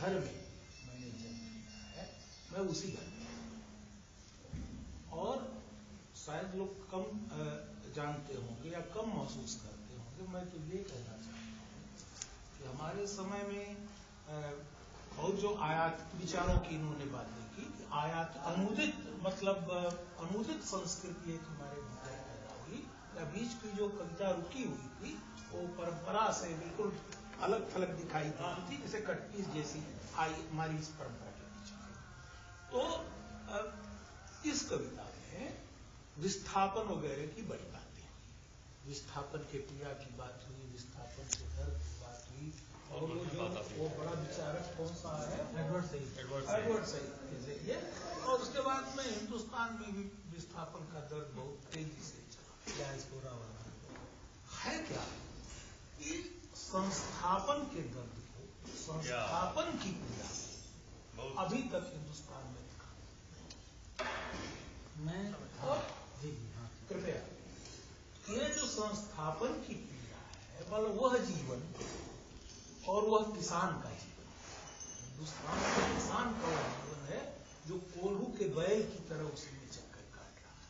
घर में मैंने जन्म लिया है, मैं उसी घर में। और शायद लोग कम जानते होंगे या कम महसूस करते होंगे। मैं तो ये कहना चाहता हूँ कि हमारे समय में बहुत जो आयात विचारों की इन्होंने बातें की कि आयात अनुदित मतलब अनुदित संस्कृति एक हमारे भीतर पैदा हुई, या बीच की जो कविता रुकी हुई थी वो परंपरा से बिल्कुल अलग थलग दिखाई देती थी, जैसे कटपीस जैसी आई हमारी इस परंपरा के पीछे। तो इस कविता में विस्थापन वगैरह की बड़ी बातें हुई, विस्थापन के पीड़ा की बात हुई, विस्थापन के दर्द की बात हुई। और वो बड़ा विचारक कौन सा है, एडवर्ड सईद ये। और उसके बाद में हिंदुस्तान में भी विस्थापन का दर्द बहुत तेजी से चला है। क्या कि संस्थापन के दर्द को, संस्थापन की पीड़ा अभी तक हिंदुस्तान में देखा मैं। और कृपया ये जो संस्थापन की पीड़ा है, मतलब वह जीवन और वह किसान का जीवन, हिंदुस्तान के किसान का वह जीवन है जो कोल्हू के बैल की तरह उसी में चक्कर काट रहा है।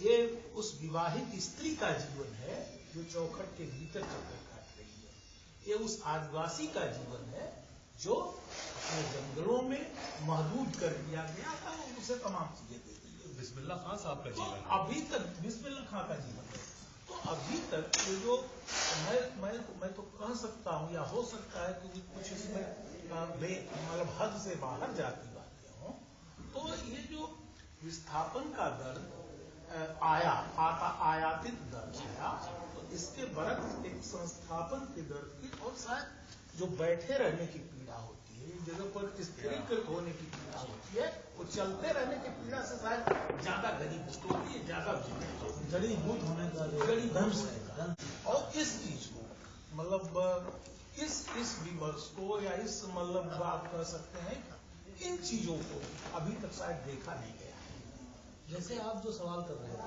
ये उस विवाहित स्त्री का जीवन है जो चौखट के भीतर चक्कर काट रही है। ये उस आदिवासी का जीवन है जो अपने जंगलों में महदूद कर दिया गया था, उसे तमाम चीजें दे दी है। बिस्मिल्लाह खां साहब का जीवन तो अभी तक बिस्मिल्लाह खां का जीवन है। तो अभी तक ये जो मैं तो कह सकता हूँ, या हो सकता है कि कुछ इसमें मतलब हद से बाहर जाती बातें हों, तो ये जो विस्थापन का दर्द आयातित दर्द आया, तो इसके बरत एक संस्थापन के दर्द की, और शायद जो बैठे रहने की पीड़ा होती है, जगह पर स्थिरीकृत होने की पीड़ा होती है, वो चलते रहने की पीड़ा से शायद ज्यादा घनीभूत होती है, ज्यादा जड़ीभूत होने का और इस चीज को मतलब इस विमर्श को, या इस मतलब आप कह सकते हैं इन चीजों को अभी तक शायद देखा नहीं गया है। जैसे आप जो सवाल कर रहे थे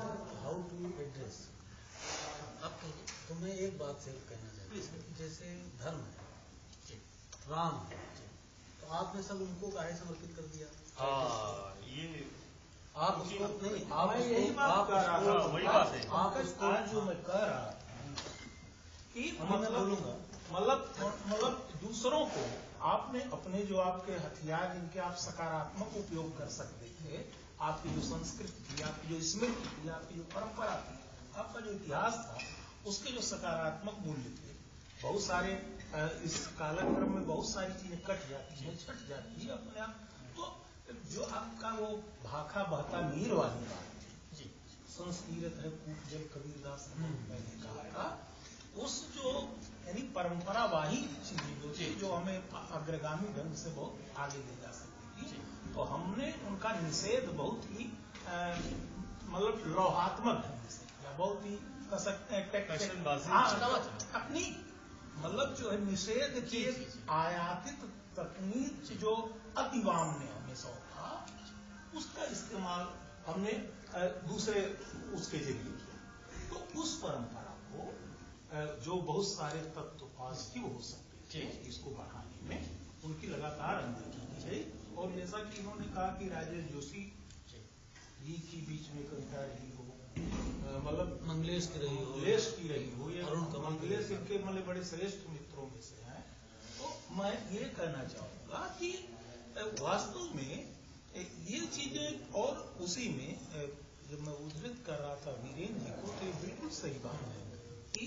हाउ टू एड्रेस, अब तो मैं एक बात से कहना चाहता हूँ, जैसे धर्म है, राम है, तो आपने सब उनको काहे समर्पित कर दिया? ये आप उसको नहीं, आप यही बात कर रहा था, वही बात है। आप आज जो मैं कह रहा कि मतलब दूसरों को आपने अपने जो आपके हथियार जिनके आप सकारात्मक उपयोग कर सकते थे, आपकी जो संस्कृति थी, आपकी जो स्मृति थी, आपकी जो परंपरा थी, आपका जो इतिहास था, उसके जो सकारात्मक मूल्य थे, बहुत सारे इस कालक्रम में बहुत सारी चीजें कट जाती है, छट जाती है अपने आप। तो जो आपका वो भाखा बहता नीर वाली बात थी, संस्कृत है कूप जब कबीरदास ने मैंने कहा था, उस जो यानी परंपरावाही चीजें जो थी, जो हमें अग्रगामी ढंग से बहुत आगे ले जा सकती थी, तो हमने उनका निषेध बहुत ही मतलब लौहात्मक ढंग से किया, बहुत ही कह सकते हैं तकनीक, मतलब जो है निषेध की आयातित तकनीक जो अतिवाम ने हमें सौंपा, उसका इस्तेमाल हमने दूसरे उसके जरिए किया। तो उस परंपरा को जो बहुत सारे तत्व पॉजिटिव हो सकते थे, इसको बढ़ाने में उनकी लगातार अनदेखी की गई। और जैसा कि इन्होंने कहा कि राजेश जोशी जी की बीच में कविता रही हो, मतलब मंगलेश की रही हो, ये मंगलेश इनके मतलब बड़े श्रेष्ठ मित्रों में से हैं। तो मैं ये कहना चाहूंगा कि वास्तव में ये चीजें, और उसी में जब मैं उद्धृत कर रहा था वीरेंद्र जी को, तो ये बिल्कुल सही बात है कि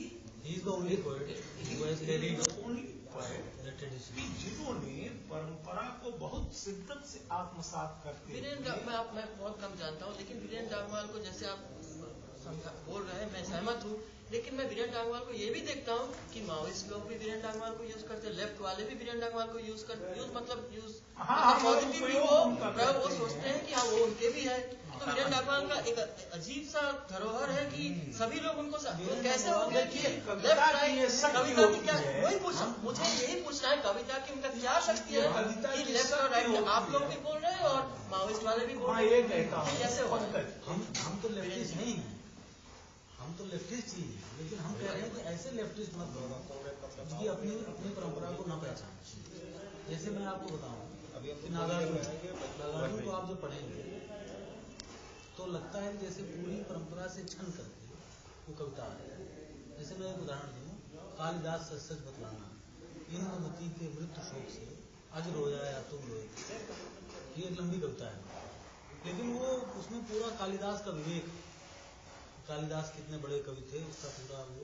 जिन्होंने परंपरा को बहुत शिद्दत से आत्मसात करते मैं बहुत कम जानता हूँ, लेकिन वीरेंद्र डांगवाल को जैसे आप बोल रहे हैं मैं सहमत हूँ, लेकिन मैं वीरेंद्र डांगवाल को ये भी देखता हूँ कि माओइस्ट लोग भी वीरेंद्र डांगवाल को यूज करते हैं, लेफ्ट वाले भी वीरेंद्र डांगवाल को यूज पॉजिटिव भी वो सोचते हैं कि हाँ वो उनके भी है। तो वीरेंद्र डांगवाल का एक अजीब सा धरोहर है कि सभी लोग उनको कैसे हो गया कि लेफ्ट राइट कविता की क्या, वही मुझे यही पूछना है, कविता की उनका क्या शक्ति है कि लेफ्ट और राइट आप लोग भी बोल रहे हैं और माओइस्ट वाले भी बोल रहे हैं, कैसे हो? हम तो लेफ्टिस्ट नहीं है, हम तो लेफ्टिस्ट ही है, लेकिन हम कह रहे हैं कि ऐसे लेफ्टिस्ट मत बनो कि अपनी परंपरा को न पहचाने। जैसे मैं आपको बताऊं कि नागार्जुन को आप जब पढ़ेंगे तो लगता है कि जैसे पूरी परंपरा से छन करके वो कविता है। जैसे मैं एक उदाहरण दूं, कालिदास सच सच बतलाना, इंद्रमती के मृत्यु शोक से अज रोया या तुम रोए, ये एक लंबी कविता है, लेकिन वो उसमें पूरा कालिदास का विवेक, कालिदास कितने बड़े कवि थे उसका पूरा वो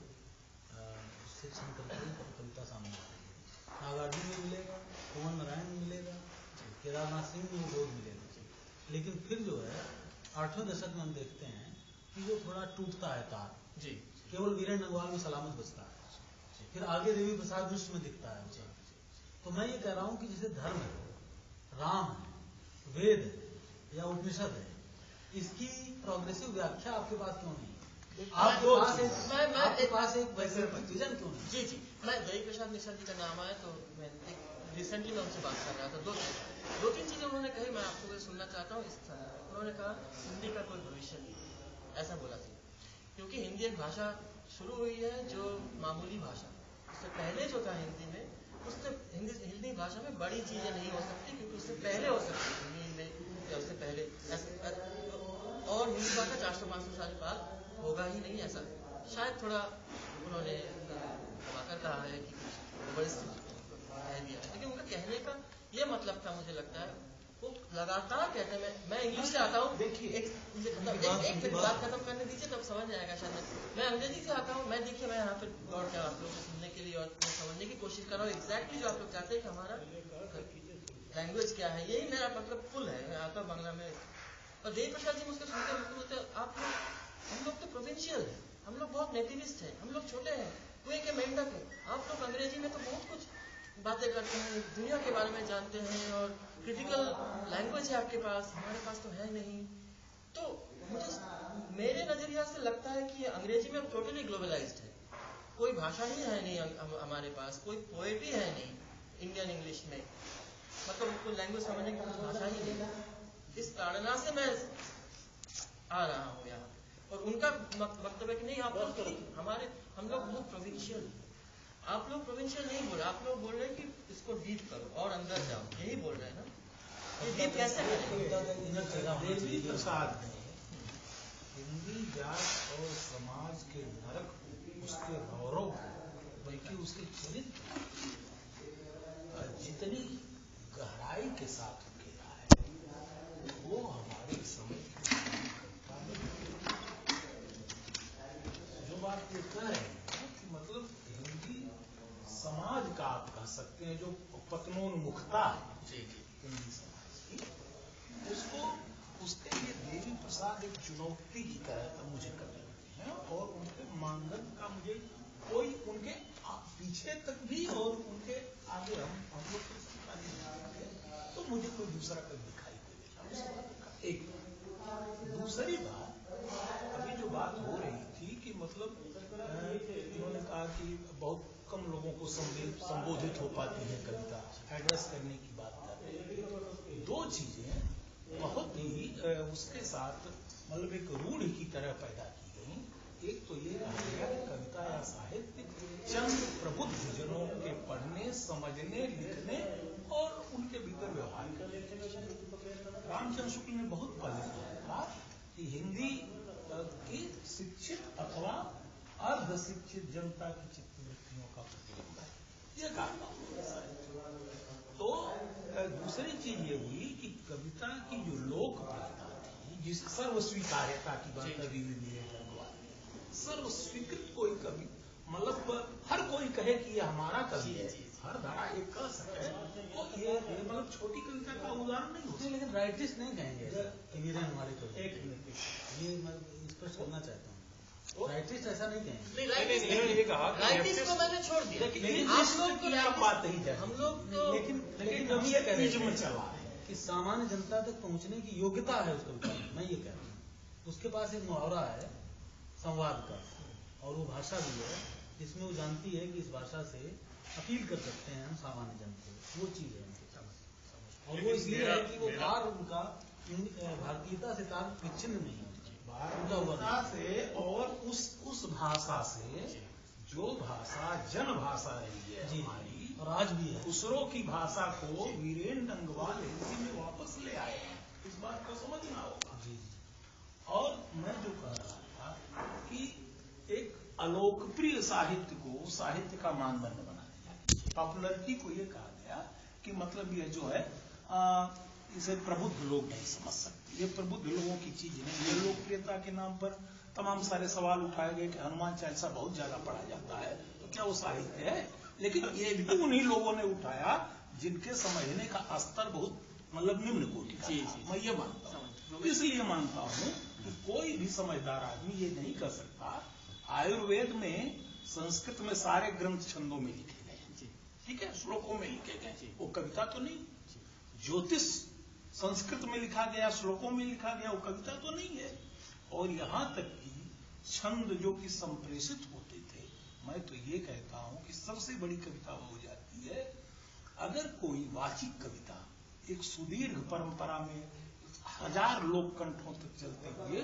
शिक्षण करके कविता सामने आती है। नागार्जुन में मिलेगा, पवन नारायण में मिलेगा, केदारनाथ सिंह में बहुत मिलेगा। लेकिन फिर जो है 8वें दशक में हम देखते हैं कि वो थोड़ा टूटता है तार जी, केवल वीरेन नगवाल में सलामत बचता है, फिर आगे देवी प्रसाद मिश्र में दिखता है जी। तो मैं ये कह रहा हूँ कि जैसे धर्म है, राम है, वेद है या उपनिषद है, इसकी प्रोग्रेसिव व्याख्या आपके पास क्यों नहीं? आपके पास एक वैकल्पिक विजन क्यों नहीं? जी जी, मैं देवी प्रसाद मिश्र जी का नाम आया तो मैं रिसेंटली मैं उनसे बात कर रहा था, दो तीन चीजें उन्होंने कही, मैं आपको सुनना चाहता हूँ। उन्होंने कहा हिंदी का कोई भविष्य नहीं, ऐसा बोला था, क्योंकि हिंदी एक भाषा शुरू हुई है जो मामूली भाषा, उससे पहले जो था हिंदी में, उससे हिंदी भाषा में बड़ी चीजें नहीं हो सकती, क्योंकि उससे पहले हो सकती हिंदी में या उससे पहले, और हिंदी भाषा 400-500 साल बाद होगा ही नहीं, ऐसा शायद थोड़ा उन्होंने कर कहा है कि बड़ी कह दिया है, लेकिन उनका कहने का ये मतलब था, मुझे लगता है वो लगातार कहते हैं। मैं इंग्लिश से आता हूँ, देखिए एक बात खत्म करने दीजिए तब समझ आएगा शायद। मैं अंग्रेजी से आता हूँ, मैं देखिए मैं यहाँ पे लौट के आप लोगों को सुनने के लिए और समझने की कोशिश कर रहा हूँ एग्जैक्टली जो आप लोग चाहते हैं कि हमारा लैंग्वेज क्या है, यही मेरा मतलब पुल है। मैं आता हूँ बांग्ला में और देवी प्रसाद जी मुझको सुनते बोलते आप लोग, हम लोग तो प्रोविंशियल है, हम लोग बहुत नेटिविस्ट है, हम लोग छोटे हैं, कुएं के मेंढक है, आप लोग अंग्रेजी में तो बहुत कुछ बातें करते हैं, दुनिया के बारे में जानते हैं और क्रिटिकल लैंग्वेज है आपके पास, हमारे पास तो है नहीं। तो मुझे मेरे नजरिया से लगता है कि अंग्रेजी में टोटली ग्लोबलाइज्ड है, कोई भाषा ही है नहीं हमारे पास, कोई पोएट ही है नहीं इंडियन इंग्लिश में, मतलब उनको लैंग्वेज समझने की कोई भाषा ही नहीं। इस ताड़ना से मैं आ रहा हूँ यहाँ, और उनका वक्तव्य कि नहीं आप लोग हम लोग बहुत प्रोविंशियल, आप लोग प्रोविंशियल नहीं बोल रहे, आप लोग बोल रहे हैं कि इसको डीप करो और अंदर जाओ, यही बोल रहे हैं ना। ये डीप कैसे करें? देवी प्रसाद ने हिंदी जात और समाज के नरक को, उसके गौरव को, बल्कि उसके चरित्र जितनी गहराई के साथ किया है वो हमारे समझ जो बात ये कह रहे हैं कि मतलब हिंदी समाज का आप कह सकते हैं जो पतनोन्मुखता है हिंदी समाज की, उसको उसके लिए देवी प्रसाद एक चुनौती की तरह मुझे करने लगते हैं, और उनके मानदंड का मुझे कोई उनके पीछे तक भी और उनके आगे हम लोग को समझा नहीं, तो मुझे कोई दूसरा कभी दिखाई नहीं देता। एक दूसरी बात, अभी जो बात हो रही थी कि मतलब इन्होंने कहा कि बहुत कम लोगों को संबोधित हो पाती है कविता, एड्रेस करने की बात कर रहे हैं। दो चीजें बहुत ही उसके साथ मतलब एक रूढ़ की तरह पैदा की गई। एक तो ये कहा गया कि कविता या साहित्य चंद प्रबुद्ध जनों के पढ़ने, समझने, लिखने और उनके भीतर व्यवहार करने। रामचंद्र शुक्ल ने बहुत पहले कहा कि हिंदी की शिक्षित अथवा अर्ध शिक्षित जनता की चित्तवृत्तियों का प्रतिबिंब है, ये कहा। तो दूसरी चीज ये हुई कि कविता की जो लोकप्रियता थी, जिस सर्वस्वीकार्यता की बात अभी सर्वस्वीकृत कोई कवि, मतलब हर कोई कहे कि ये हमारा कवि है, हर धारा एक कह सके, तो ये मतलब छोटी कविता का उदाहरण नहीं होता। लेकिन राइटिस्ट नहीं कहेंगे वीरेन हमारे कवि, एक मिनट ये मैं स्पष्ट करना चाहता हूँ, राइटिस्ट ऐसा नहीं कहेंगे। राइटिस्ट को मैंने छोड़ दिया, लेकिन आप लोग को बात नहीं है, हम लोग तो लेकिन हम ये कह रहे चला कि सामान्य जनता तक पहुंचने की योग्यता है उस कविता में, मैं ये कह रहा हूँ। उसके पास एक मुहावरा है संवाद का, और वो भाषा भी है जिसमें वो जानती है कि इस भाषा से अपील कर सकते हैं हम सामान्य जन को, वो चीज है उनके साथ। और वो इसलिए है कि वो कार्य उनका भारतीयता से कार्य विच्छिन्न नहीं है, भारतीयता से और उस भाषा से जो भाषा जन भाषा रही है हमारी, और आज भी है। खुसरो की भाषा को वीरेन डंगवाल हिंदी में वापस ले आए हैं, इस बात को समझना होगा। और मैं जो कह रहा था कि एक अलोकप्रिय साहित्य को साहित्य का मानदंड बना दिया, पॉपुलरिटी को ये कहा गया कि मतलब ये जो है इसे प्रबुद्ध लोग नहीं समझ सकते, ये प्रबुद्ध लोगों की चीज नहीं। ये लोकप्रियता के नाम पर तमाम सारे सवाल उठाए गए कि हनुमान चालीसा बहुत ज्यादा पढ़ा जाता है, तो क्या वो साहित्य है? लेकिन ये भी उन्हीं लोगों ने उठाया जिनके समझने का स्तर बहुत मतलब निम्न कोटि का था। मैं ये मानता हूँ, इसलिए मानता हूँ कि कोई भी समझदार आदमी ये नहीं कर सकता। आयुर्वेद में संस्कृत में सारे ग्रंथ छंदों में लिखे गए हैं, ठीक है, श्लोकों में लिखे गए, वो कविता तो नहीं। ज्योतिष संस्कृत में लिखा गया, श्लोकों में लिखा गया, वो कविता तो नहीं है। और यहां तक कि छंद जो कि संप्रेषित होते थे, मैं तो ये कहता हूं कि सबसे बड़ी कविता हो जाती है अगर कोई वाचिक कविता एक सुदीर्घ परंपरा में 1000 लोक कंठों तक चलते हुए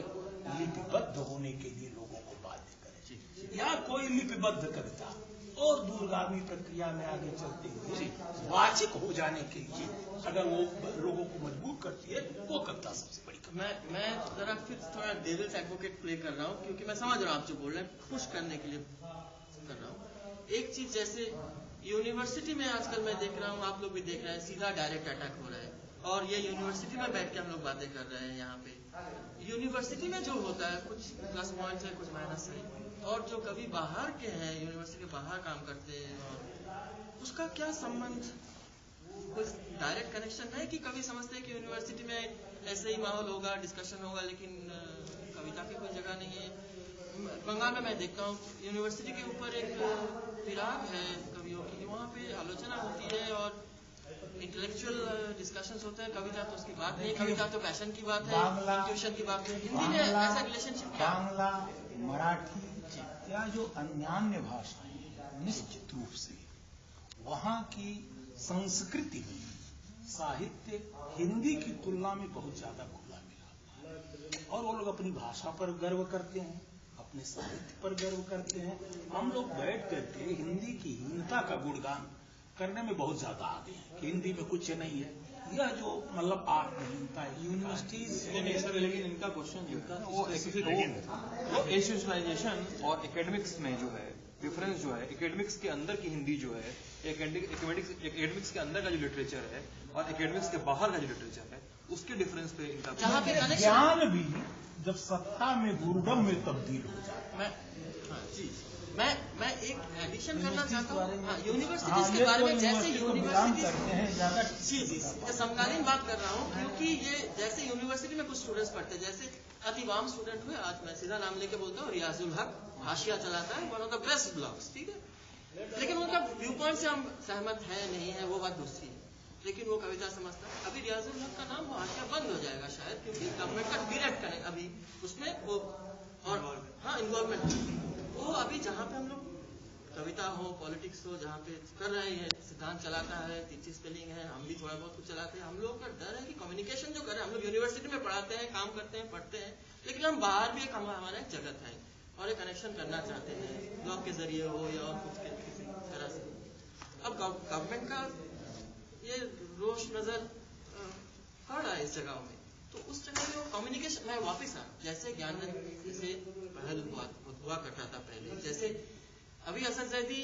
लिपिबद्ध होने के लिए लोगों को बाध्य करे, या कोई लिपिबद्ध कविता और दूरगामी प्रक्रिया में आगे चलते हुए वाचिक हो जाने के लिए अगर वो लोगों को मजबूर करती है, वो कविता सबसे बड़ी कविता। मैं जरा फिर थोड़ा डेविल्स एडवोकेट प्ले कर रहा हूँ, क्योंकि मैं समझ रहा हूँ आप जो बोल रहे हैं, खुश करने के लिए कर रहा हूँ। एक चीज जैसे यूनिवर्सिटी में आजकल मैं देख रहा हूँ, आप लोग भी देख रहे हैं, सीधा डायरेक्ट अटैक हो रहा है। और ये यूनिवर्सिटी में बैठ के हम लोग बातें कर रहे हैं। यहाँ पे यूनिवर्सिटी में जो होता है कुछ प्लस पॉइंट्स है, कुछ माइनस है। और जो कभी बाहर के हैं, यूनिवर्सिटी के बाहर काम करते हैं, और उसका क्या संबंध, कुछ डायरेक्ट कनेक्शन है कि कभी समझते हैं कि यूनिवर्सिटी में ऐसे ही माहौल होगा, डिस्कशन होगा, लेकिन कविता की कोई जगह नहीं है। बंगाल में मैं देखता हूँ यूनिवर्सिटी के ऊपर एक विराग है कवियों की, वहाँ पे आलोचना होती है और इंटेलेक्चुअल डिस्कशंस होते हैं। कविता तो उसकी बात नहीं, कविता तो पैशन की बात है, इंट्यूशन की बात है। हिंदी में ऐसा रिलेशनशिप क्या? बांग्ला, मराठी या जो अन्य भाषाएं हैं, निश्चित रूप से वहाँ की संस्कृति साहित्य हिंदी की तुलना में बहुत ज्यादा खुला मिला है, और वो लोग अपनी भाषा पर गर्व करते हैं, अपने साहित्य पर गर्व करते हैं। हम लोग बैठ करके हिंदी की हीनता का गुणगान करने में बहुत ज्यादा आगे हैं कि हिंदी में कुछ नहीं है, यह जो मतलब आत्महीनता है यूनिवर्सिटीज। लेकिन इनका क्वेश्चन जो है वो इंस्टीट्यूशनलाइजेशन और एकेडमिक्स में जो है डिफरेंस जो है, एकेडमिक्स के अंदर की हिंदी जो है, एकेडमिक्स के अंदर का जो लिटरेचर है और एकेडमिक्स के बाहर का जो लिटरेचर है, उसके डिफरेंस पे इनका ज्ञान भी जब सत्ता में गुरुडम में तब्दील हो जाए। मैं एक एडिशन करना चाहता हूँ यूनिवर्सिटीज के बारे में। जैसे यूनिवर्सिटी जी समकालीन बात कर रहा हूँ, क्योंकि ये जैसे यूनिवर्सिटी में कुछ स्टूडेंट्स पढ़ते हैं, जैसे अतिवाम स्टूडेंट हुए, आज मैं सीधा नाम लेके बोलता हूँ, रियाजुल हक हाशिया चलाता है, one of the best blogs, ठीक है, लेकिन उनका व्यू पॉइंट से हम सहमत है नहीं है, वो बात दूसरी है, लेकिन वो कविता समझता है। अभी रियाजुल हक का नाम वो हाशिया बंद हो जाएगा शायद, क्योंकि गवर्नमेंट का डायरेक्ट करें अभी उसमें वो, और हाँ इन्वॉल्वमेंट वो अभी जहाँ पे हम लोग कविता हो, पॉलिटिक्स हो, जहाँ पे कर रहे हैं, सिद्धांत चलाता है, तीसरी स्पेलिंग है, हम भी थोड़ा बहुत कुछ चलाते हैं। हम लोगों का डर है कि कम्युनिकेशन जो करें, हम लोग यूनिवर्सिटी में पढ़ाते हैं, काम करते हैं, पढ़ते हैं, लेकिन हम बाहर भी एक हमारा एक जगत है और एक कनेक्शन करना चाहते हैं, ब्लॉग के जरिए हो या और कुछ किसी तरह से। अब गवर्नमेंट का ये रोश नजर पड़ रहा है इस जगह में, तो उस जगह में वो कम्युनिकेशन में वापिस आ, जैसे ज्ञान जैसे पहल हुआ करता था पहले, जैसे अभी असद जैदी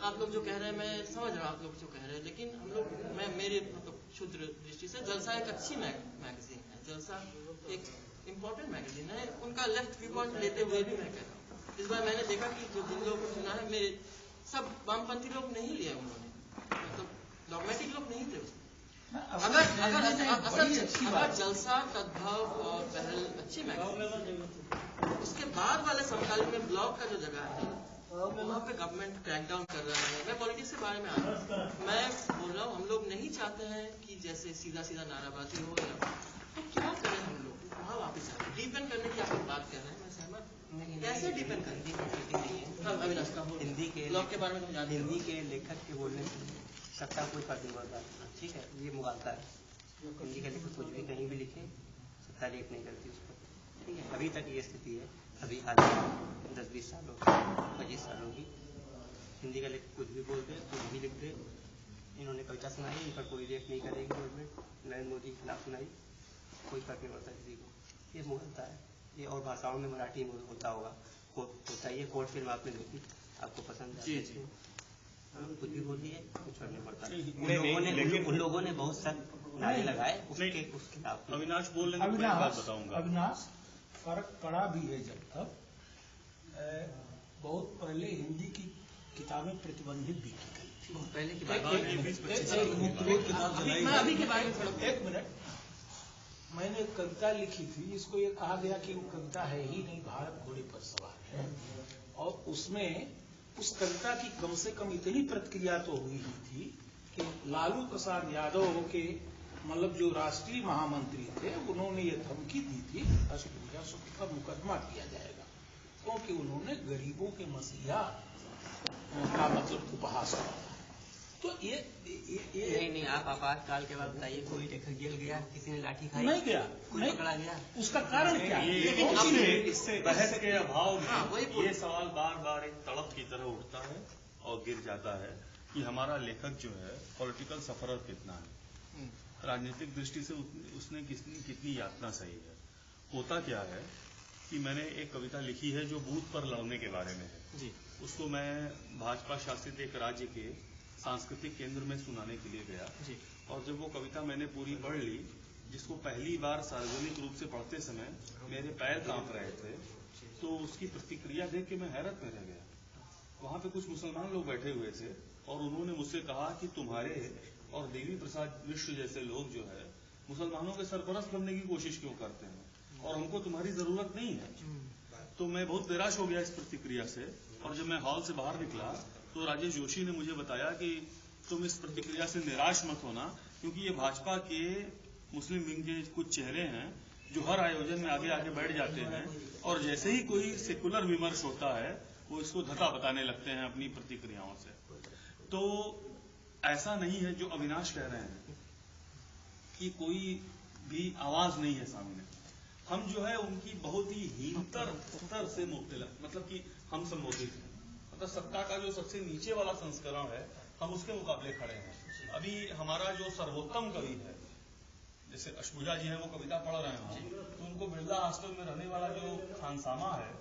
आप लोग जो कह रहे हैं, मैं समझ रहा हूँ आप लोग जो कह रहे हैं, लेकिन हम लोग मैं मेरे मतलब क्षुद्र दृष्टि से जलसा एक अच्छी मैगजीन है, जलसा एक इम्पोर्टेंट मैगजीन है। उनका लेफ्ट व्यू पॉइंट लेते हुए भी मैं कह रहा हूँ, इस बार मैंने देखा कि जो जिन लोगों को चुना है, मेरे सब वामपंथी लोग नहीं लिए उन्होंने, मतलब डॉगमेटिक लोग नहीं थे। अगर जलसा, तद्भव और पहल अच्छी मैगजीन, उसके बाद वाले समकालीन में ब्लॉग का जो जगह है वहाँ पे गवर्नमेंट क्रैकडाउन कर रहा है। मैं पॉलिटिक्स के बारे में आ रहा हूँ, मैं बोल रहा हूँ हम लोग नहीं चाहते हैं कि जैसे सीधा सीधा नाराबाजी हो, तो क्या करें हम लोग वहाँ वापस आए, डिपेंड करने की आप बात कर रहे हैं, मैं सहमत, कैसे डिपेंड करें? हिंदी के ब्लॉग के बारे में हिंदी के लेखक के बोलने से सत्ता कोई फर्क नहीं पड़ता, ठीक है, ये मुगालता है। हिंदी का लेखक कुछ भी कहीं भी लिखे, सत्ता लेख नहीं करती उस पर, ठीक है, अभी तक ये स्थिति है। अभी आज 10-20 साल होगी, 25 साल होगी, हिंदी का लेखक कुछ भी बोलते हैं, कुछ भी लिखते हैं, उन्होंने कविता सुनाई, इन पर कोई रिएक्ट नहीं करेगी गवर्नमेंट, नरेंद्र मोदी के खिलाफ सुनाई, कोई फर्क नहीं पड़ता किसी को। ये मुगलता है ये, और भाषाओं में मराठी में होता होगा, होता ही है। कोर्ट फिल्म आपने देखी, आपको पसंद है, कुछ भी बोलिए, कुछ फर्क नहीं पड़ता। उन लोगों ने बहुत सख्त नारे लगाए उसके खिलाफ। अविनाश बोल रहे हैं, मैं बात बताऊंगा। अविनाश, फर्क पड़ा भी है जब तक बहुत पहले हिंदी की किताबें प्रतिबंधित भी की गई थी। बहुत पहले की बात अभी के बारे में एक मिनट, मैंने एक कविता लिखी थी जिसको ये कहा गया कि वो कविता है ही नहीं, भारत घोड़े पर सवार है, और उसमें उस कविता की कम से कम इतनी प्रतिक्रिया तो हुई ही थी कि लालू प्रसाद यादव के मतलब जो राष्ट्रीय महामंत्री थे, उन्होंने ये धमकी दी थी अष्टभुजा शुक्ल पर मुकदमा किया जाएगा, क्योंकि उन्होंने गरीबों के मसीहा का मतलब उपहास किया। तो ये नहीं, आप आपातकाल के बाद बताइए, कोई लेखक जेल गया, किसी ने लाठी खाई? नहीं गया, कोई पकड़ा गया? उसका कारण क्या है? इससे बहस के अभाव में ये सवाल बार बार एक तड़प की तरह उठता है और गिर जाता है कि हमारा लेखक जो है पॉलिटिकल सफरर कितना है, राजनीतिक दृष्टि से उसने कितनी यातना सही है। होता क्या है कि मैंने एक कविता लिखी है जो बूथ पर लड़ने के बारे में है जी। उसको मैं भाजपा शासित एक राज्य के सांस्कृतिक केंद्र में सुनाने के लिए गया जी। और जब वो कविता मैंने पूरी पढ़ ली, जिसको पहली बार सार्वजनिक रूप से पढ़ते समय मेरे पैर कांप रहे थे, तो उसकी प्रतिक्रिया देख के मैं हैरत में रह गया। वहां पे कुछ मुसलमान लोग बैठे हुए थे और उन्होंने मुझसे कहा कि तुम्हारे और देवी प्रसाद मिश्र जैसे लोग जो है मुसलमानों के सरपरस्त बनने की कोशिश क्यों करते हैं, और हमको तुम्हारी जरूरत नहीं है। तो मैं बहुत निराश हो गया इस प्रतिक्रिया से, और जब मैं हॉल से बाहर निकला तो राजेश जोशी ने मुझे बताया कि तुम इस प्रतिक्रिया से निराश मत होना, क्योंकि ये भाजपा के मुस्लिम विंग के कुछ चेहरे हैं जो हर आयोजन में आगे आगे बैठ जाते हैं, और जैसे ही कोई सेकुलर विमर्श होता है वो इसको धक्का बताने लगते हैं अपनी प्रतिक्रियाओं से। तो ऐसा नहीं है जो अविनाश कह रहे हैं कि कोई भी आवाज नहीं है सामने। हम जो है उनकी बहुत ही हीनतर स्तर से मुख्तलिफ, मतलब कि हम संबोधित हैं, मतलब सत्ता का जो सबसे नीचे वाला संस्करण है हम उसके मुकाबले खड़े हैं। अभी हमारा जो सर्वोत्तम कवि है, जैसे अष्टभुजा जी हैं, वो कविता पढ़ रहे हैं, तो उनको बिरला हॉस्टल में रहने वाला जो खानसामा है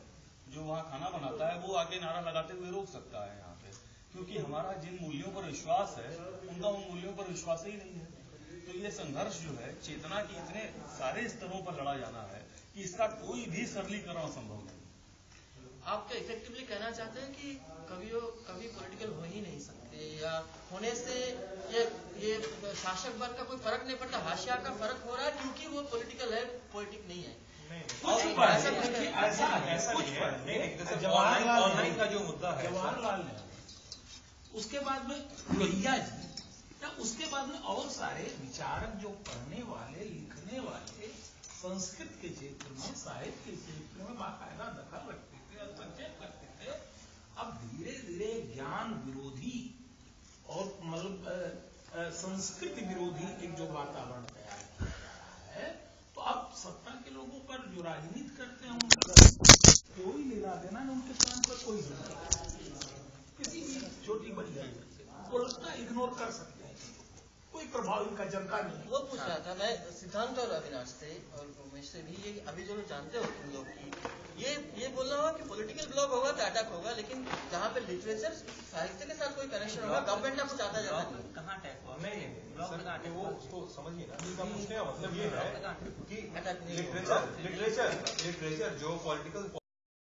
जो वहाँ खाना बनाता है, वो आके नारा लगाते हुए रोक सकता है यहाँ पे, क्योंकि हमारा जिन मूल्यों पर विश्वास है उनका उन मूल्यों पर विश्वास ही नहीं है। तो ये संघर्ष जो है चेतना के इतने सारे स्तरों पर लड़ा जाना है कि इसका कोई भी सरलीकरण संभव नहीं। आप क्या इफेक्टिवली कहना चाहते हैं कि कभी पॉलिटिकल हो ही नहीं सकते, या होने से ये शासक वर्ग का कोई फर्क नहीं पड़ता, हाशिया का फर्क हो रहा है क्योंकि वो पॉलिटिकल है, पॉलिटिक नहीं है? जवाहरलाल का जो मुद्दा है, जवाहरलाल नेहरू, उसके बाद में लोहिया जी, या उसके बाद में और सारे विचारक जो पढ़ने वाले लिखने वाले संस्कृत के क्षेत्र में, साहित्य के क्षेत्र में बाकायदा दखल रखते थे, हस्तक्षेप करते थे। अब धीरे धीरे ज्ञान विरोधी और मतलब संस्कृति विरोधी एक जो वातावरण तैयार किया जा रहा है, तो अब सत्ता के लोगों पर जो राजनीति करते हैं उनका कोई लेना देना नहीं, उनके काम पर कोई किसी भी छोटी बड़ी है वो लगता है इग्नोर कर सकते हैं, कोई प्रभाव इनका जनता नहीं। वो पूछ रहा था मैं सिद्धांत और अविनाश से और उमेश से भी, ये अभी जो जानते हो तुम लोग की, ये बोल रहा हूँ कि पॉलिटिकल ब्लॉक होगा तो अटैक होगा, लेकिन जहाँ पे लिटरेचर साहित्य के साथ कोई कनेक्शन होगा गवर्नमेंट आपको चाहता जाता नहीं। कहाँ अटैक हुआ? नहीं वो उसको समझिए ना, पूछने का मतलब ये है कि अटैक लिटरेचर जो पॉलिटिकल